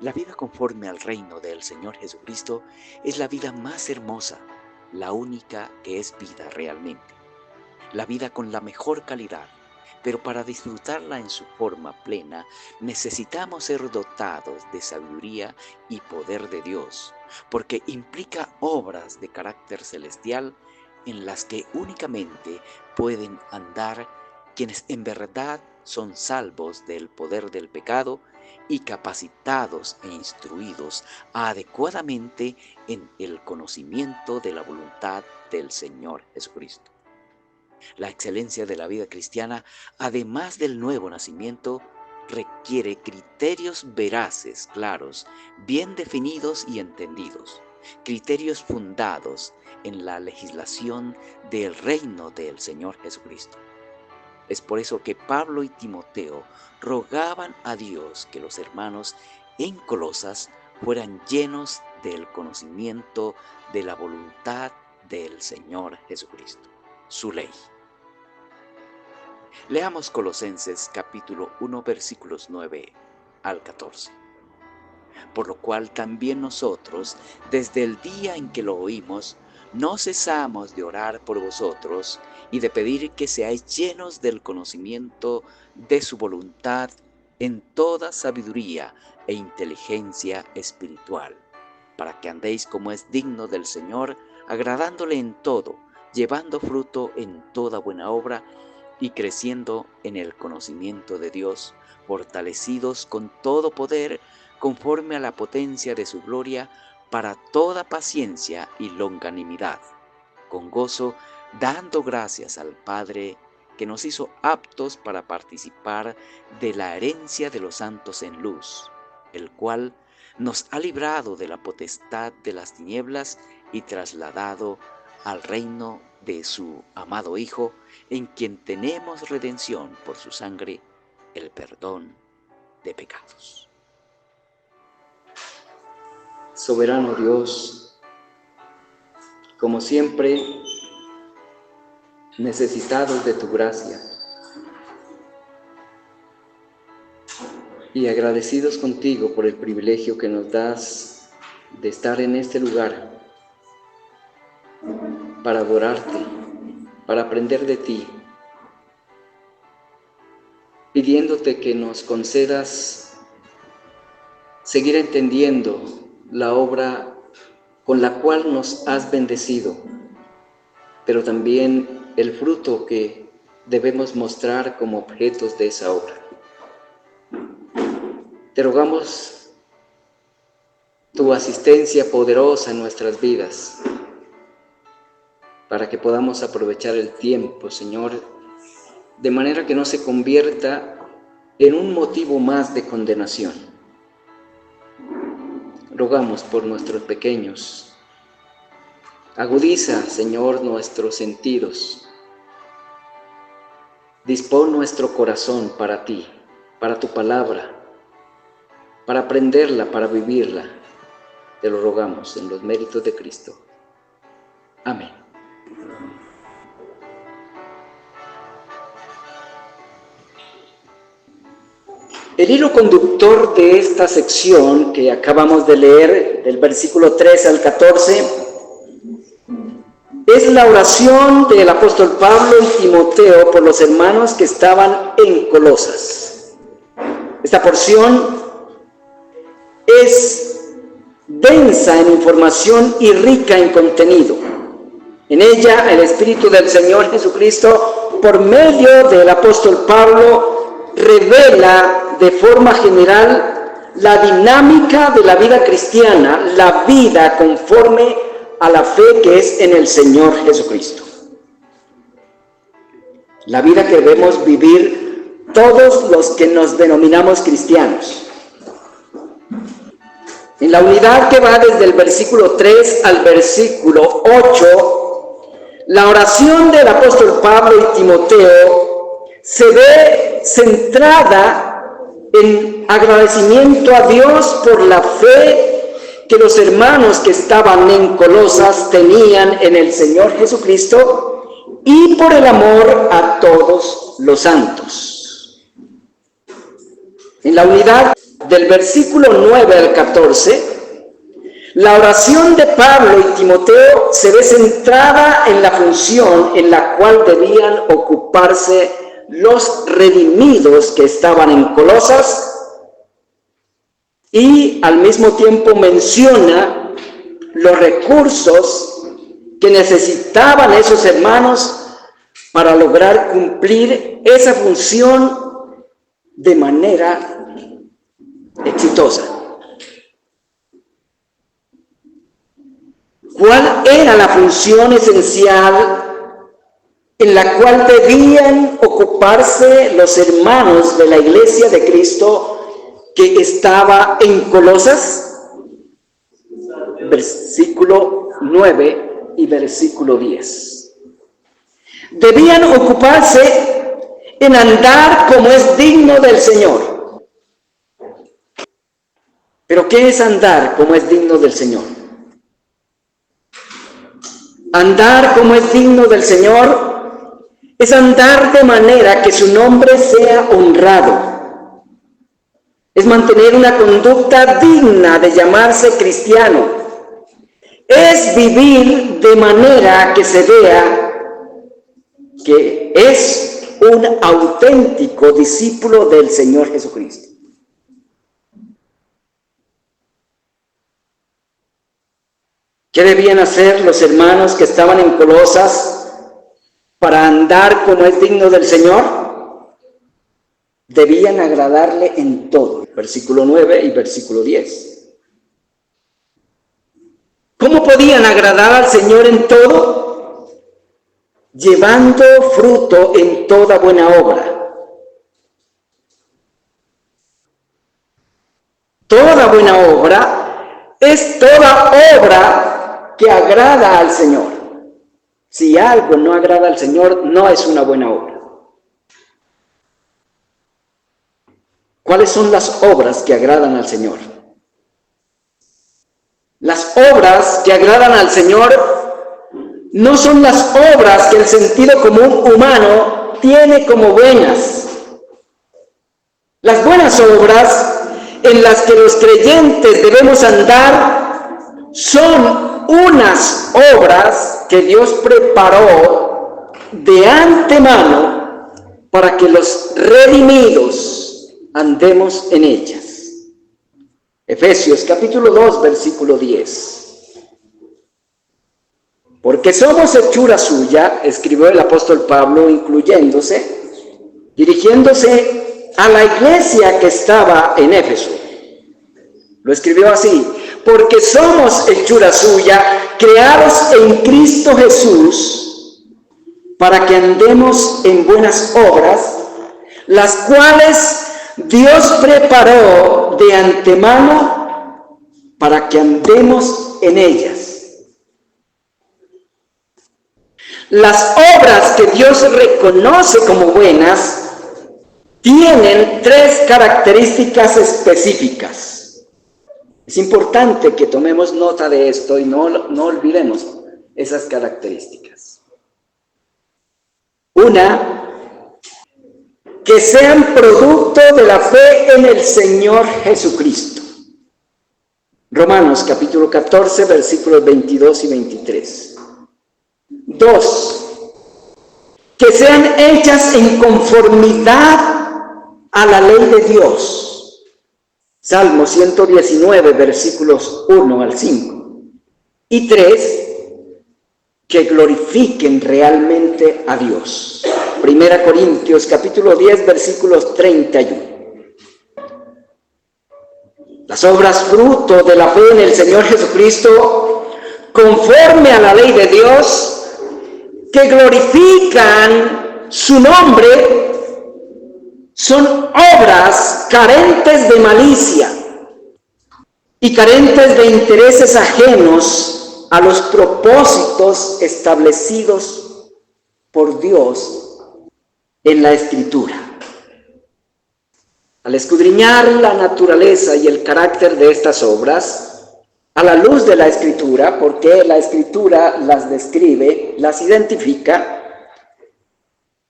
La vida conforme al reino del Señor Jesucristo es la vida más hermosa, la única que es vida realmente. La vida con la mejor calidad, pero para disfrutarla en su forma plena necesitamos ser dotados de sabiduría y poder de Dios, porque implica obras de carácter celestial en las que únicamente pueden andar quienes en verdad son salvos del poder del pecado y capacitados e instruidos adecuadamente en el conocimiento de la voluntad del Señor Jesucristo. La excelencia de la vida cristiana, además del nuevo nacimiento, requiere criterios veraces, claros, bien definidos y entendidos, criterios fundados en la legislación del reino del Señor Jesucristo. Es por eso que Pablo y Timoteo rogaban a Dios que los hermanos en Colosas fueran llenos del conocimiento de la voluntad del Señor Jesucristo, su ley. Leamos Colosenses capítulo 1 versículos 9 al 14. Por lo cual también nosotros, desde el día en que lo oímos, no cesamos de orar por vosotros y de pedir que seáis llenos del conocimiento de su voluntad en toda sabiduría e inteligencia espiritual, para que andéis como es digno del Señor, agradándole en todo, llevando fruto en toda buena obra y creciendo en el conocimiento de Dios, fortalecidos con todo poder, conforme a la potencia de su gloria, para toda paciencia y longanimidad, con gozo, dando gracias al Padre, que nos hizo aptos para participar de la herencia de los santos en luz, el cual nos ha librado de la potestad de las tinieblas y trasladado al reino de su amado Hijo, en quien tenemos redención por su sangre, el perdón de pecados. Soberano Dios, como siempre, necesitados de tu gracia y agradecidos contigo por el privilegio que nos das de estar en este lugar para adorarte, para aprender de ti, pidiéndote que nos concedas seguir entendiendo la obra con la cual nos has bendecido, pero también el fruto que debemos mostrar como objetos de esa obra. Te rogamos tu asistencia poderosa en nuestras vidas, para que podamos aprovechar el tiempo, Señor, de manera que no se convierta en un motivo más de condenación. Rogamos por nuestros pequeños. Agudiza, Señor, nuestros sentidos. Dispón nuestro corazón para ti, para tu palabra, para aprenderla, para vivirla. Te lo rogamos en los méritos de Cristo. Amén. El hilo conductor de esta sección que acabamos de leer, del versículo 3 al 14, es la oración del apóstol Pablo y Timoteo por los hermanos que estaban en Colosas. Esta porción es densa en información y rica en contenido. En ella, el Espíritu del Señor Jesucristo, por medio del apóstol Pablo, revela de forma general la dinámica de la vida cristiana, la vida conforme a la fe que es en el Señor Jesucristo. La vida que debemos vivir todos los que nos denominamos cristianos. En la unidad que va desde el versículo 3 al versículo 8, la oración del apóstol Pablo y Timoteo se ve centrada en agradecimiento a Dios por la fe que los hermanos que estaban en Colosas tenían en el Señor Jesucristo y por el amor a todos los santos. En la unidad del versículo 9 al 14, la oración de Pablo y Timoteo se ve centrada en la función en la cual debían ocuparse los redimidos que estaban en Colosas, y al mismo tiempo menciona los recursos que necesitaban esos hermanos para lograr cumplir esa función de manera exitosa. ¿Cuál era la función esencial en la cual debían ocuparse los hermanos de la Iglesia de Cristo que estaba en Colosas? Versículo 9 y versículo 10. Debían ocuparse en andar como es digno del Señor. ¿Pero qué es andar como es digno del Señor? Andar como es digno del Señor es andar de manera que su nombre sea honrado. Es mantener una conducta digna de llamarse cristiano. Es vivir de manera que se vea que es un auténtico discípulo del Señor Jesucristo. ¿Qué debían hacer los hermanos que estaban en Colosas para andar como es digno del Señor? Debían agradarle en todo. Versículo 9 y versículo 10. ¿Cómo podían agradar al Señor en todo? Llevando fruto en toda buena obra. Toda buena obra es toda obra que agrada al Señor. Si algo no agrada al Señor, no es una buena obra. ¿Cuáles son las obras que agradan al Señor? Las obras que agradan al Señor no son las obras que el sentido común humano tiene como buenas. Las buenas obras en las que los creyentes debemos andar son unas obras que Dios preparó de antemano para que los redimidos andemos en ellas. Efesios capítulo 2, versículo 10. Porque somos hechura suya, escribió el apóstol Pablo, dirigiéndose a la iglesia que estaba en Éfeso. Lo escribió así: porque somos hechura suya, creados en Cristo Jesús, para que andemos en buenas obras, las cuales Dios preparó de antemano para que andemos en ellas. Las obras que Dios reconoce como buenas tienen tres características específicas. Es importante que tomemos nota de esto y no olvidemos esas características. Una, que sean producto de la fe en el Señor Jesucristo. Romanos capítulo 14, versículos 22 y 23. Dos, que sean hechas en conformidad a la ley de Dios. Salmo 119, versículos 1 al 5. Y tres, que glorifiquen realmente a Dios. Primera Corintios, capítulo 10, versículos 31. Las obras fruto de la fe en el Señor Jesucristo, conforme a la ley de Dios, que glorifican su nombre, son obras carentes de malicia y carentes de intereses ajenos a los propósitos establecidos por Dios en la Escritura. Al escudriñar la naturaleza y el carácter de estas obras, a la luz de la Escritura, porque la Escritura las describe, las identifica,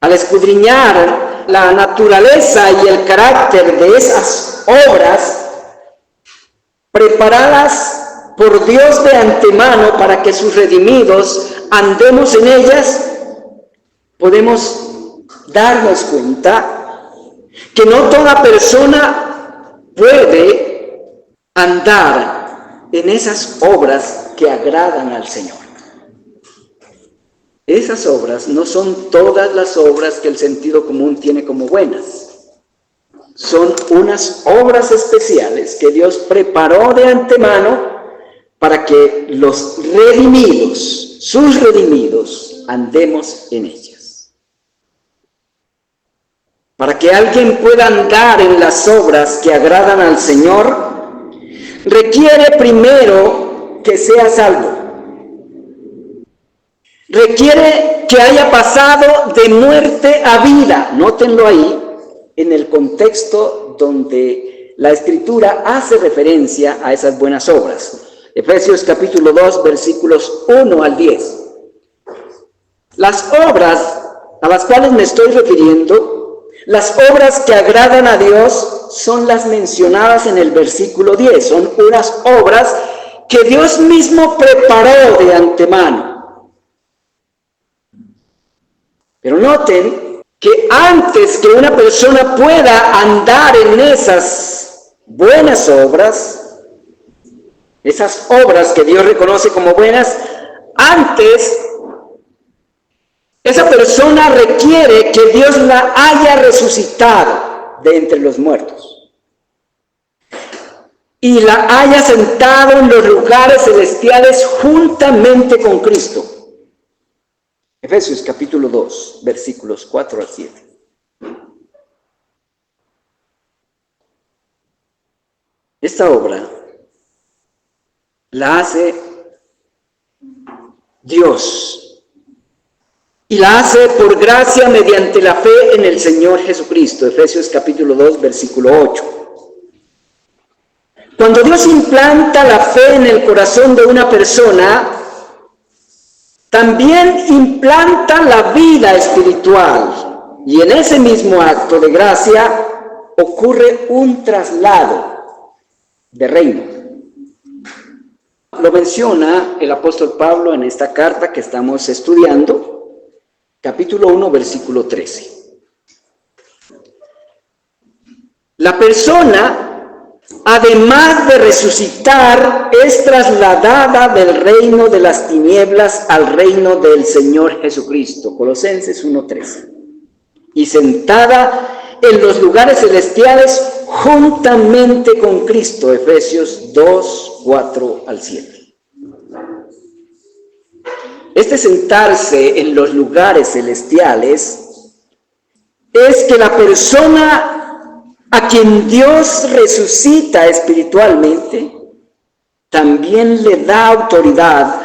al escudriñar la naturaleza y el carácter de esas obras, preparadas por Dios de antemano para que sus redimidos andemos en ellas, podemos darnos cuenta que no toda persona puede andar en esas obras que agradan al Señor. Esas obras no son todas las obras que el sentido común tiene como buenas. Son unas obras especiales que Dios preparó de antemano para que los redimidos, sus redimidos, andemos en ellas. Para que alguien pueda andar en las obras que agradan al Señor, requiere primero que sea salvo. Requiere que haya pasado de muerte a vida. Nótenlo ahí, en el contexto donde la Escritura hace referencia a esas buenas obras. Efesios capítulo 2, versículos 1 al 10. Las obras a las cuales me estoy refiriendo, las obras que agradan a Dios, son las mencionadas en el versículo 10. Son unas obras que Dios mismo preparó de antemano. Pero noten que antes que una persona pueda andar en esas buenas obras, esas obras que Dios reconoce como buenas, antes esa persona requiere que Dios la haya resucitado de entre los muertos y la haya sentado en los lugares celestiales juntamente con Cristo. Efesios capítulo 2, versículos 4 al 7. Esta obra la hace Dios y la hace por gracia mediante la fe en el Señor Jesucristo. Efesios capítulo 2, versículo 8. Cuando Dios implanta la fe en el corazón de una persona, también implanta la vida espiritual, y en ese mismo acto de gracia ocurre un traslado de reino. Lo menciona el apóstol Pablo en esta carta que estamos estudiando, capítulo 1, versículo 13. La persona, además de resucitar, es trasladada del reino de las tinieblas al reino del Señor Jesucristo, Colosenses 1:13, y sentada en los lugares celestiales juntamente con Cristo, Efesios 2, 4 al 7. Este sentarse en los lugares celestiales es que la persona a quien Dios resucita espiritualmente también le da autoridad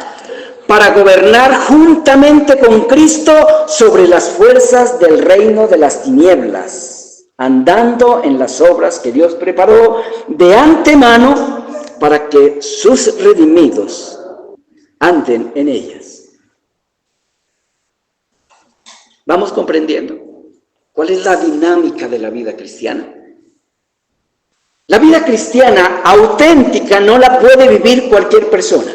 para gobernar juntamente con Cristo sobre las fuerzas del reino de las tinieblas, andando en las obras que Dios preparó de antemano para que sus redimidos anden en ellas. ¿Vamos comprendiendo cuál es la dinámica de la vida cristiana? La vida cristiana auténtica no la puede vivir cualquier persona.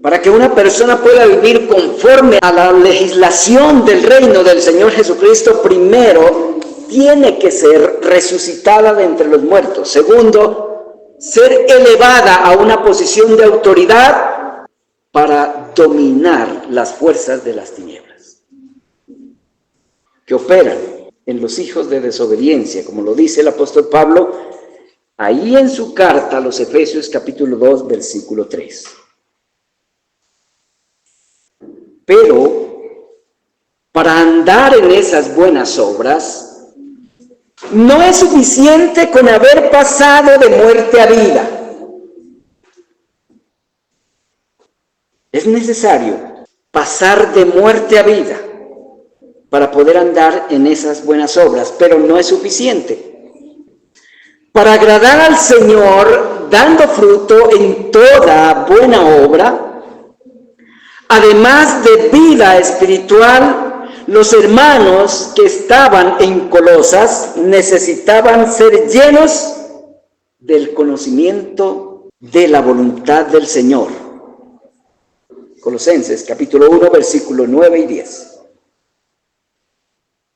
Para que una persona pueda vivir conforme a la legislación del reino del Señor Jesucristo, primero tiene que ser resucitada de entre los muertos. Segundo, ser elevada a una posición de autoridad para dominar las fuerzas de las tinieblas que operan en los hijos de desobediencia, como lo dice el apóstol Pablo ahí en su carta a los Efesios capítulo 2, versículo 3. Pero para andar en esas buenas obras, no es suficiente con haber pasado de muerte a vida. Es necesario pasar de muerte a vida para poder andar en esas buenas obras, pero no es suficiente. Para agradar al Señor, dando fruto en toda buena obra, además de vida espiritual, los hermanos que estaban en Colosas necesitaban ser llenos del conocimiento de la voluntad del Señor. Colosenses capítulo 1, versículos 9 y 10.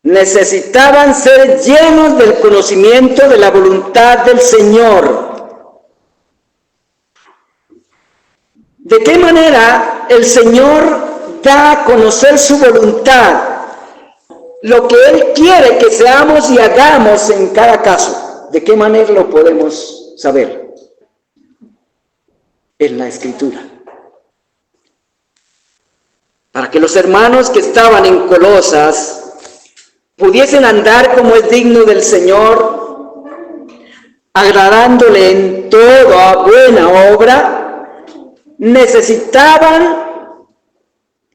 Necesitaban ser llenos del conocimiento de la voluntad del Señor. ¿De qué manera el Señor da a conocer su voluntad? Lo que Él quiere que seamos y hagamos en cada caso. ¿De qué manera lo podemos saber? En la Escritura. Para que los hermanos que estaban en Colosas pudiesen andar como es digno del Señor, agradándole en toda buena obra, necesitaban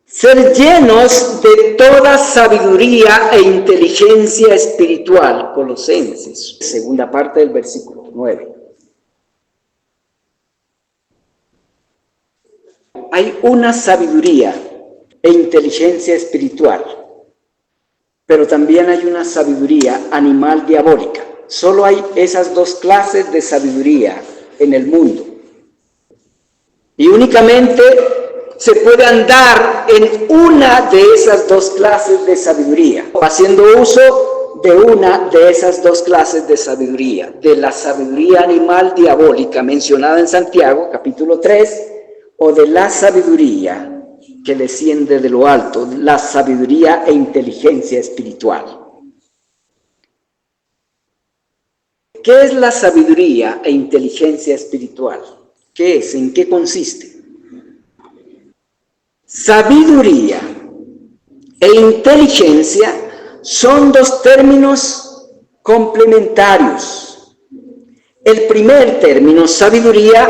ser llenos de toda sabiduría e inteligencia espiritual. Colosenses, segunda parte del versículo 9. Hay una sabiduría e inteligencia espiritual, pero también hay una sabiduría animal diabólica. Solo hay esas dos clases de sabiduría en el mundo. Y únicamente se puede andar en una de esas dos clases de sabiduría, haciendo uso de una de esas dos clases de sabiduría, de la sabiduría animal diabólica mencionada en Santiago, capítulo 3, o de la sabiduría que desciende de lo alto, la sabiduría e inteligencia espiritual. ¿Qué es la sabiduría e inteligencia espiritual? ¿Qué es? ¿En qué consiste? Sabiduría e inteligencia son dos términos complementarios. El primer término, sabiduría,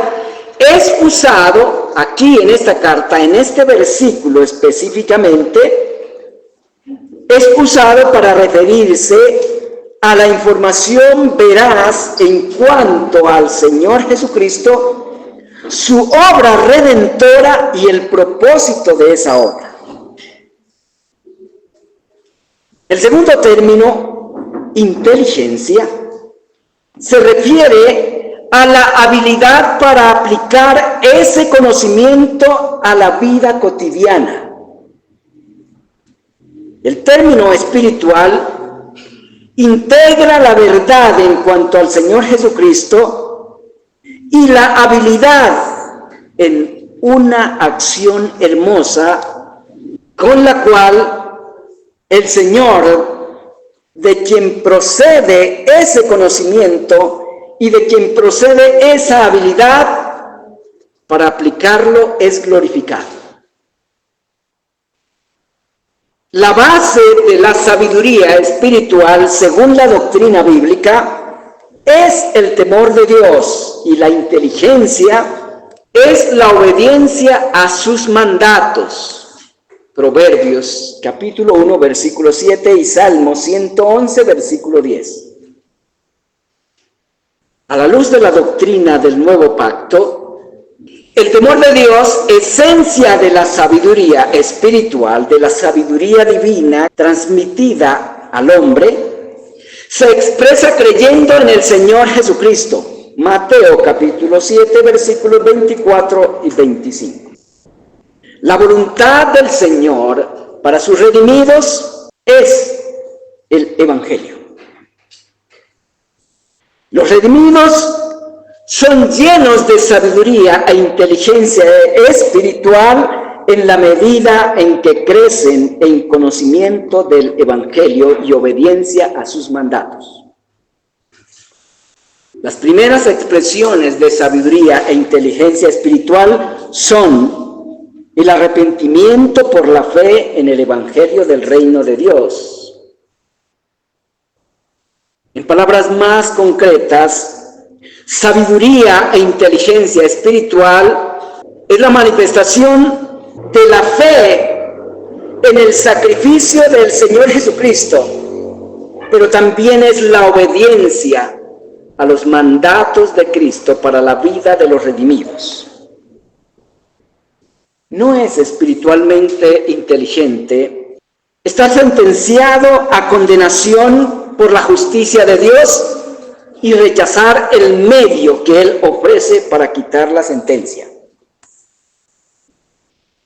es usado aquí en esta carta, en este versículo específicamente, es usado para referirse a la información veraz en cuanto al Señor Jesucristo, su obra redentora y el propósito de esa obra. El segundo término, inteligencia, se refiere a la habilidad para aplicar ese conocimiento a la vida cotidiana. El término espiritual integra la verdad en cuanto al Señor Jesucristo y la habilidad en una acción hermosa con la cual el Señor, de quien procede ese conocimiento y de quien procede esa habilidad para aplicarlo, es glorificado. La base de la sabiduría espiritual, según la doctrina bíblica, es el temor de Dios, y la inteligencia es la obediencia a sus mandatos. Proverbios capítulo 1, versículo 7 y Salmo 111, versículo 10. A la luz de la doctrina del nuevo pacto, el temor de Dios, esencia de la sabiduría espiritual, de la sabiduría divina transmitida al hombre, se expresa creyendo en el Señor Jesucristo. Mateo capítulo 7, versículos 24 y 25. La voluntad del Señor para sus redimidos es el Evangelio. Los redimidos son llenos de sabiduría e inteligencia espiritual en la medida en que crecen en conocimiento del Evangelio y obediencia a sus mandatos. Las primeras expresiones de sabiduría e inteligencia espiritual son el arrepentimiento por la fe en el Evangelio del reino de Dios. En palabras más concretas, sabiduría e inteligencia espiritual es la manifestación de la fe en el sacrificio del Señor Jesucristo, pero también es la obediencia a los mandatos de Cristo para la vida de los redimidos. No es espiritualmente inteligente estar sentenciado a condenación por la justicia de Dios y rechazar el medio que Él ofrece para quitar la sentencia.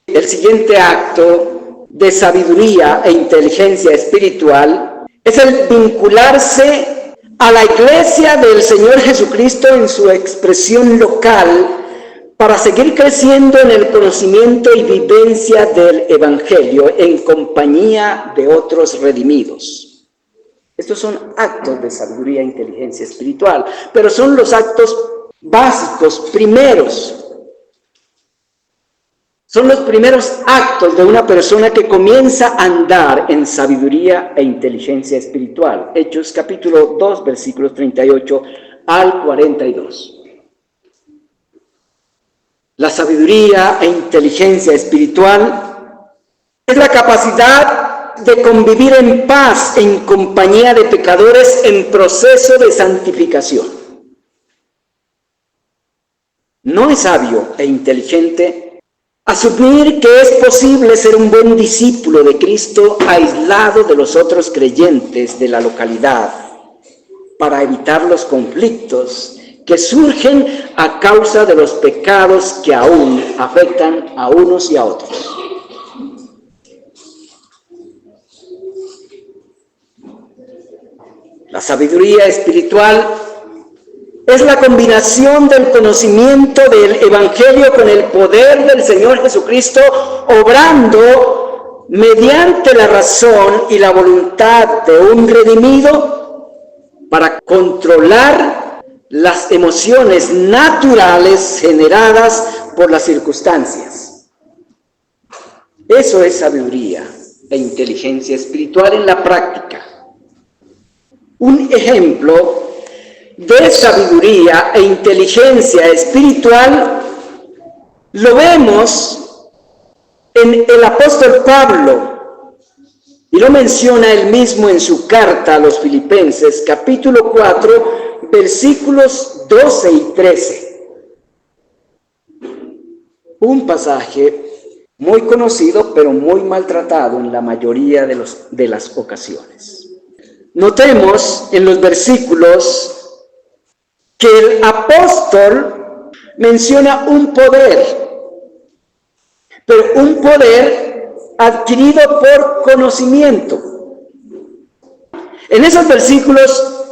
El siguiente acto de sabiduría e inteligencia espiritual es el vincularse a la iglesia del Señor Jesucristo en su expresión local para seguir creciendo en el conocimiento y vivencia del Evangelio en compañía de otros redimidos. Estos son actos de sabiduría e inteligencia espiritual, pero son los actos básicos, primeros. Son los primeros actos de una persona que comienza a andar en sabiduría e inteligencia espiritual. Hechos capítulo 2, versículos 38 al 42. La sabiduría e inteligencia espiritual es la capacidad de convivir en paz en compañía de pecadores en proceso de santificación. No es sabio e inteligente asumir que es posible ser un buen discípulo de Cristo aislado de los otros creyentes de la localidad para evitar los conflictos que surgen a causa de los pecados que aún afectan a unos y a otros. La sabiduría espiritual es la combinación del conocimiento del Evangelio con el poder del Señor Jesucristo, obrando mediante la razón y la voluntad de un redimido para controlar las emociones naturales generadas por las circunstancias. Eso es sabiduría e inteligencia espiritual en la práctica. Un ejemplo de sabiduría e inteligencia espiritual lo vemos en el apóstol Pablo, y lo menciona él mismo en su carta a los Filipenses, capítulo 4, versículos 12 y 13. Un pasaje muy conocido, pero muy maltratado en la mayoría de las ocasiones. Notemos en los versículos que el apóstol menciona un poder, pero un poder adquirido por conocimiento. En esos versículos,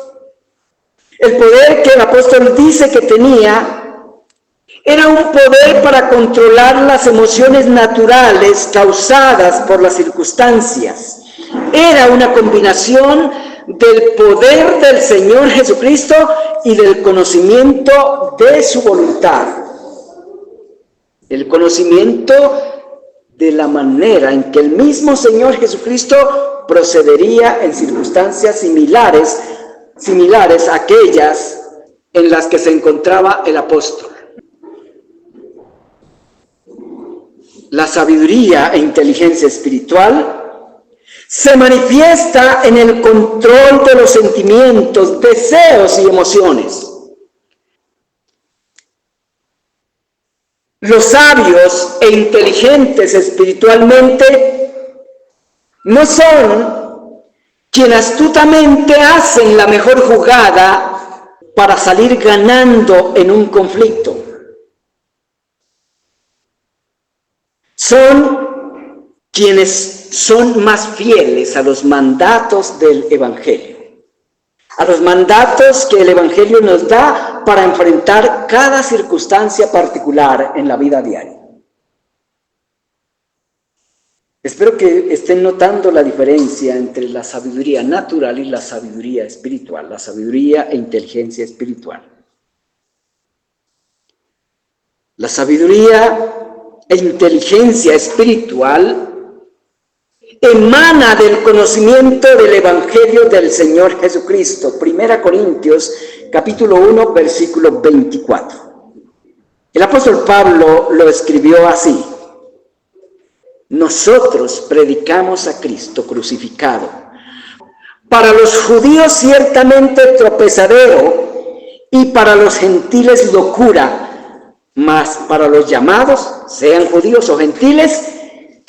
el poder que el apóstol dice que tenía era un poder para controlar las emociones naturales causadas por las circunstancias. Era una combinación del poder del Señor Jesucristo y del conocimiento de su voluntad. El conocimiento de la manera en que el mismo Señor Jesucristo procedería en circunstancias similares a aquellas en las que se encontraba el apóstol. La sabiduría e inteligencia espiritual se manifiesta en el control de los sentimientos, deseos y emociones. Los sabios e inteligentes espiritualmente no son quienes astutamente hacen la mejor jugada para salir ganando en un conflicto. Son quienes son más fieles a los mandatos del Evangelio, a los mandatos que el Evangelio nos da para enfrentar cada circunstancia particular en la vida diaria. Espero que estén notando la diferencia entre la sabiduría natural y la sabiduría espiritual, la sabiduría e inteligencia espiritual. La sabiduría e inteligencia espiritual emana del conocimiento del Evangelio del Señor Jesucristo. 1 Corintios, capítulo 1, versículo 24. El apóstol Pablo lo escribió así: nosotros predicamos a Cristo crucificado, para los judíos ciertamente tropezadero, y para los gentiles locura, mas para los llamados, sean judíos o gentiles,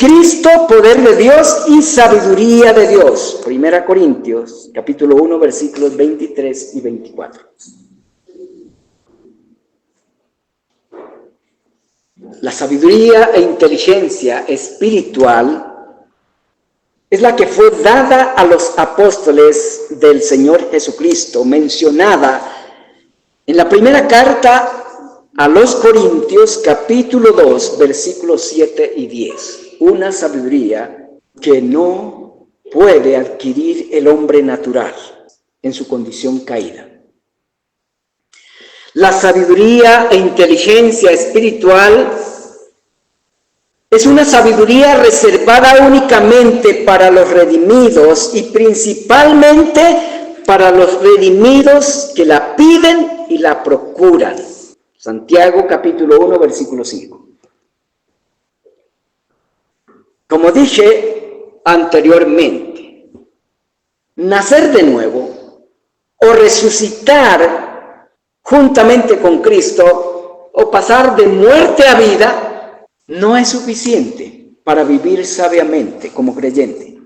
Cristo, poder de Dios y sabiduría de Dios. 1 Corintios, capítulo 1, versículos 23 y 24. La sabiduría e inteligencia espiritual es la que fue dada a los apóstoles del Señor Jesucristo, mencionada en la primera carta a los Corintios, capítulo 2, versículos 7 y 10. Una sabiduría que no puede adquirir el hombre natural en su condición caída. La sabiduría e inteligencia espiritual es una sabiduría reservada únicamente para los redimidos y principalmente para los redimidos que la piden y la procuran. Santiago capítulo 1, versículo 5. Como dije anteriormente, nacer de nuevo o resucitar juntamente con Cristo o pasar de muerte a vida no es suficiente para vivir sabiamente como creyente.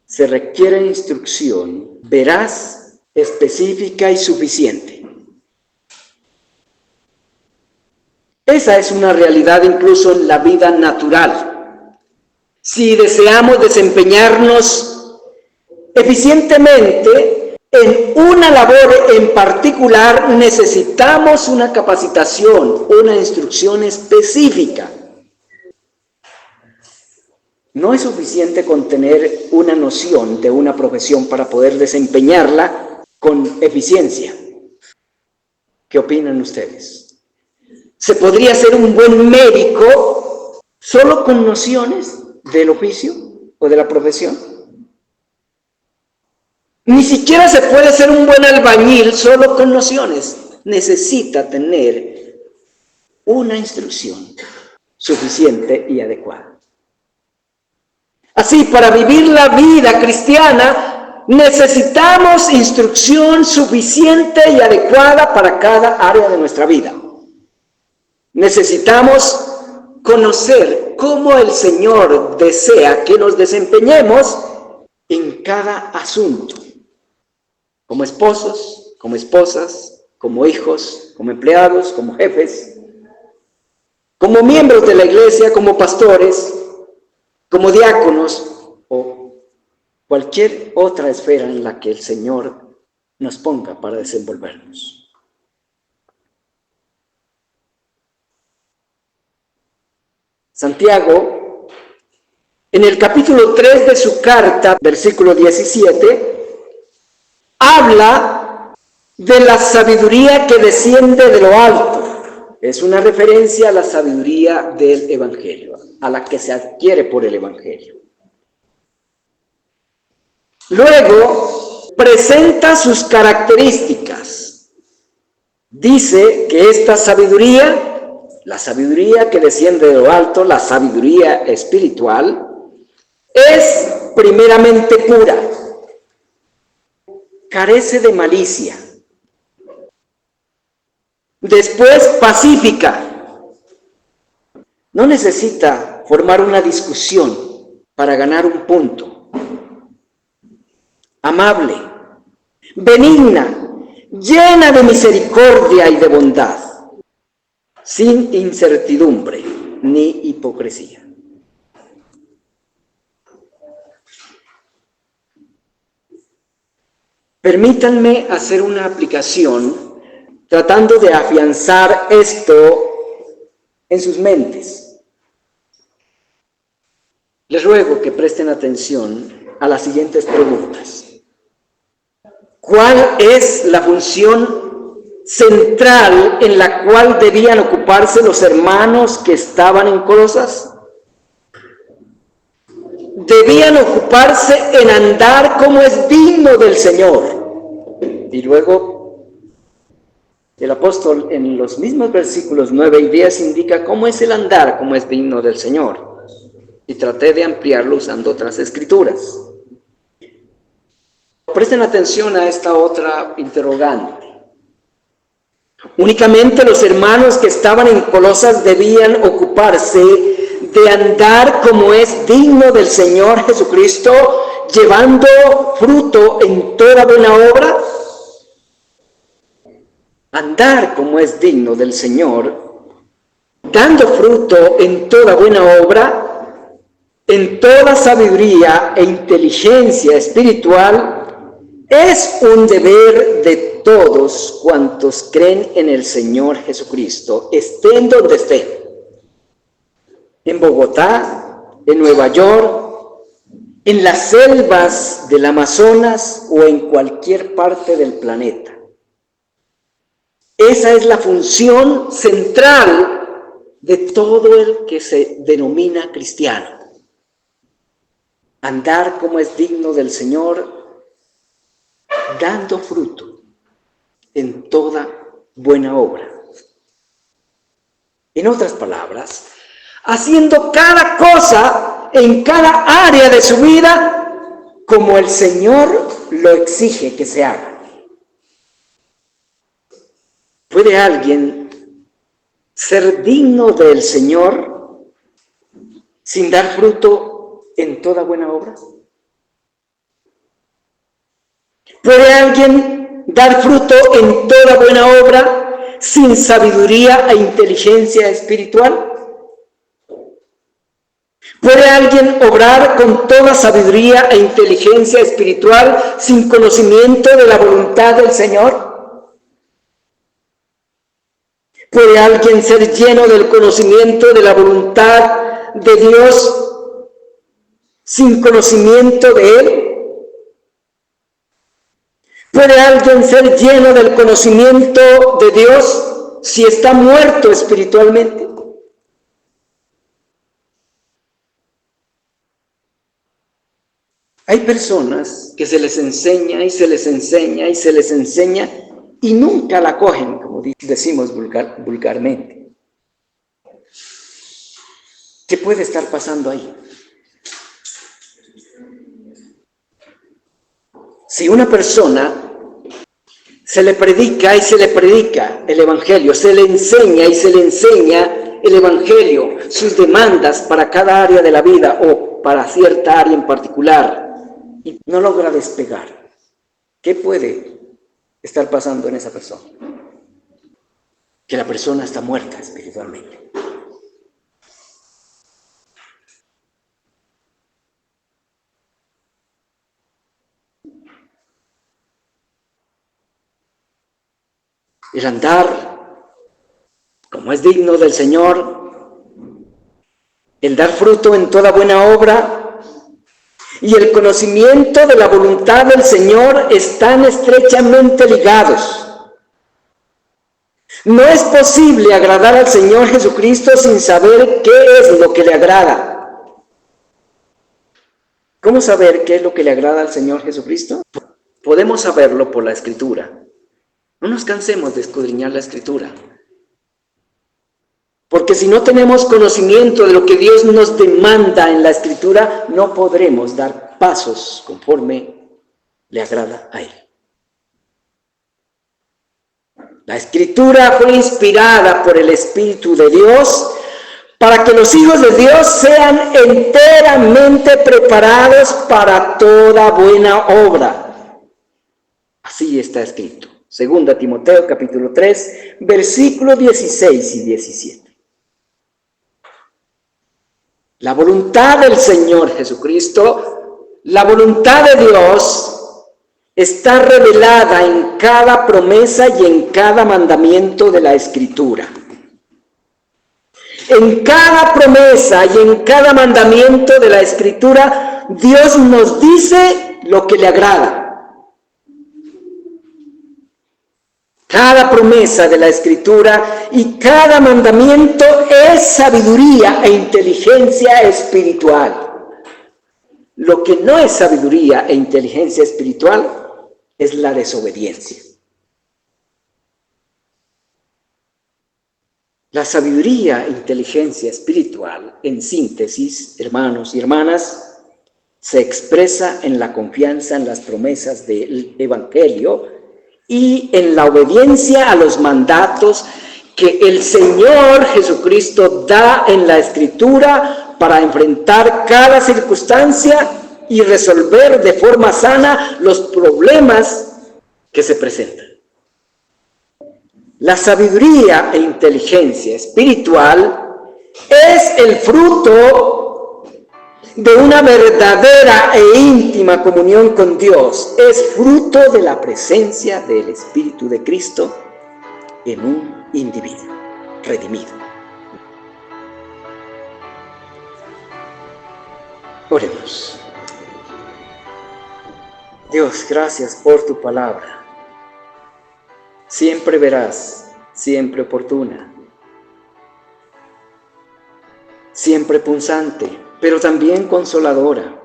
Se requiere instrucción veraz, específica y suficiente. Esa es una realidad incluso en la vida natural. Si deseamos desempeñarnos eficientemente en una labor en particular, necesitamos una capacitación, una instrucción específica. No es suficiente con tener una noción de una profesión para poder desempeñarla con eficiencia. ¿Qué opinan ustedes? ¿Se podría ser un buen médico solo con nociones del oficio o de la profesión? Ni siquiera se puede ser un buen albañil solo con nociones. Necesita tener una instrucción suficiente y adecuada. Así, para vivir la vida cristiana, necesitamos instrucción suficiente y adecuada para cada área de nuestra vida. Necesitamos conocer cómo el Señor desea que nos desempeñemos en cada asunto. Como esposos, como esposas, como hijos, como empleados, como jefes, como miembros de la iglesia, como pastores, como diáconos o cualquier otra esfera en la que el Señor nos ponga para desenvolvernos. Santiago, en el capítulo 3 de su carta, versículo 17, habla de la sabiduría que desciende de lo alto. Es una referencia a la sabiduría del Evangelio, a la que se adquiere por el Evangelio. Luego, presenta sus características. Dice que esta sabiduría, la sabiduría que desciende de lo alto, la sabiduría espiritual, es primeramente pura. Carece de malicia. Después, pacífica. No necesita formar una discusión para ganar un punto. Amable, benigna, llena de misericordia y de bondad, sin incertidumbre ni hipocresía. Permítanme hacer una aplicación tratando de afianzar esto en sus mentes. Les ruego que presten atención a las siguientes preguntas. ¿Cuál es la función central en la cual debían ocuparse los hermanos que estaban en Colosas? Debían ocuparse en andar como es digno del Señor. Y luego el apóstol en los mismos versículos 9 y 10 indica cómo es el andar como es digno del Señor. Y traté de ampliarlo usando otras escrituras. Presten atención a esta otra interrogante. Únicamente los hermanos que estaban en Colosas debían ocuparse de andar como es digno del Señor Jesucristo, llevando fruto en toda buena obra. Andar como es digno del Señor, dando fruto en toda buena obra, en toda sabiduría e inteligencia espiritual, es un deber de todos cuantos creen en el Señor Jesucristo, estén donde estén, en Bogotá, en Nueva York, en las selvas del Amazonas o en cualquier parte del planeta. Esa es la función central de todo el que se denomina cristiano. Andar como es digno del Señor, dando fruto en toda buena obra. En otras palabras, haciendo cada cosa en cada área de su vida como el Señor lo exige que se haga. ¿Puede alguien ser digno del Señor sin dar fruto en toda buena obra? ¿Puede alguien dar fruto en toda buena obra sin sabiduría e inteligencia espiritual? ¿Puede alguien obrar con toda sabiduría e inteligencia espiritual sin conocimiento de la voluntad del Señor? ¿Puede alguien ser lleno del conocimiento de la voluntad de Dios sin conocimiento de Él? ¿Puede alguien ser lleno del conocimiento de Dios si está muerto espiritualmente? Hay personas que se les enseña y se les enseña y se les enseña y nunca la cogen, como decimos vulgarmente. ¿Qué puede estar pasando ahí? Si una persona se le predica y se le predica el Evangelio, se le enseña y se le enseña el Evangelio, sus demandas para cada área de la vida o para cierta área en particular, y no logra despegar, ¿qué puede estar pasando en esa persona? Que la persona está muerta espiritualmente. El andar como es digno del Señor, el dar fruto en toda buena obra y el conocimiento de la voluntad del Señor están estrechamente ligados. No es posible agradar al Señor Jesucristo sin saber qué es lo que le agrada. ¿Cómo saber qué es lo que le agrada al Señor Jesucristo? Podemos saberlo por la Escritura. No nos cansemos de escudriñar la Escritura. Porque si no tenemos conocimiento de lo que Dios nos demanda en la Escritura, no podremos dar pasos conforme le agrada a Él. La Escritura fue inspirada por el Espíritu de Dios para que los hijos de Dios sean enteramente preparados para toda buena obra. Así está escrito. 2 Timoteo capítulo 3, versículos 16 y 17. La voluntad del Señor Jesucristo, la voluntad de Dios, está revelada en cada promesa y en cada mandamiento de la Escritura. En cada promesa y en cada mandamiento de la Escritura, Dios nos dice lo que le agrada. Cada promesa de la Escritura y cada mandamiento es sabiduría e inteligencia espiritual. Lo que no es sabiduría e inteligencia espiritual es la desobediencia. La sabiduría e inteligencia espiritual, en síntesis, hermanos y hermanas, se expresa en la confianza en las promesas del Evangelio y en la obediencia a los mandatos que el Señor Jesucristo da en la Escritura para enfrentar cada circunstancia y resolver de forma sana los problemas que se presentan. La sabiduría e inteligencia espiritual es el fruto de una verdadera e íntima comunión con Dios. Es fruto de la presencia del Espíritu de Cristo en un individuo redimido. Oremos. Dios, gracias por tu palabra. Siempre veraz, siempre oportuna, siempre punzante, pero también consoladora,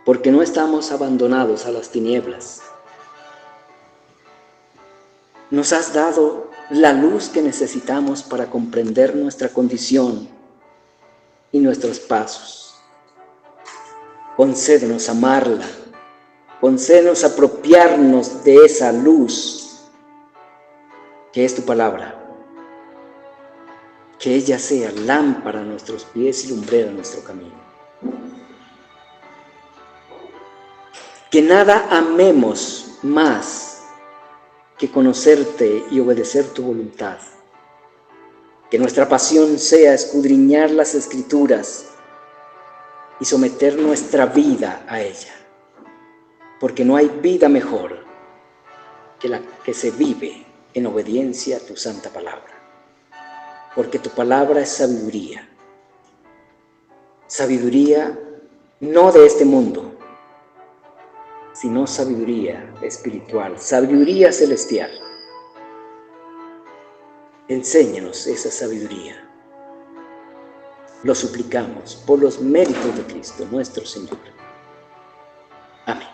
porque no estamos abandonados a las tinieblas. Nos has dado la luz que necesitamos para comprender nuestra condición y nuestros pasos. Concédenos amarla. Concédenos apropiarnos de esa luz que es tu palabra. Que ella sea lámpara a nuestros pies y lumbrera a nuestro camino. Que nada amemos más que conocerte y obedecer tu voluntad. Que nuestra pasión sea escudriñar las Escrituras y someter nuestra vida a ella. Porque no hay vida mejor que la que se vive en obediencia a tu santa palabra. Porque tu palabra es sabiduría. Sabiduría no de este mundo, sino sabiduría espiritual, sabiduría celestial. Enséñanos esa sabiduría. Lo suplicamos por los méritos de Cristo, nuestro Señor. Amén.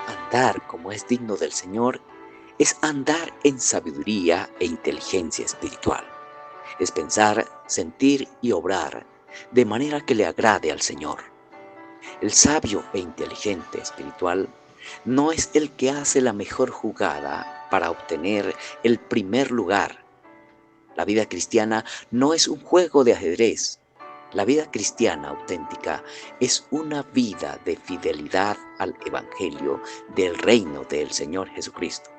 Andar como es digno del Señor es andar en sabiduría e inteligencia espiritual. Es pensar, sentir y obrar de manera que le agrade al Señor. El sabio e inteligente espiritual no es el que hace la mejor jugada para obtener el primer lugar. La vida cristiana no es un juego de ajedrez. La vida cristiana auténtica es una vida de fidelidad al Evangelio del reino del Señor Jesucristo.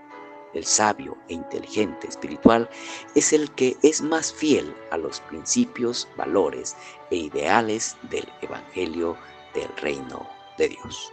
El sabio e inteligente espiritual es el que es más fiel a los principios, valores e ideales del Evangelio del reino de Dios.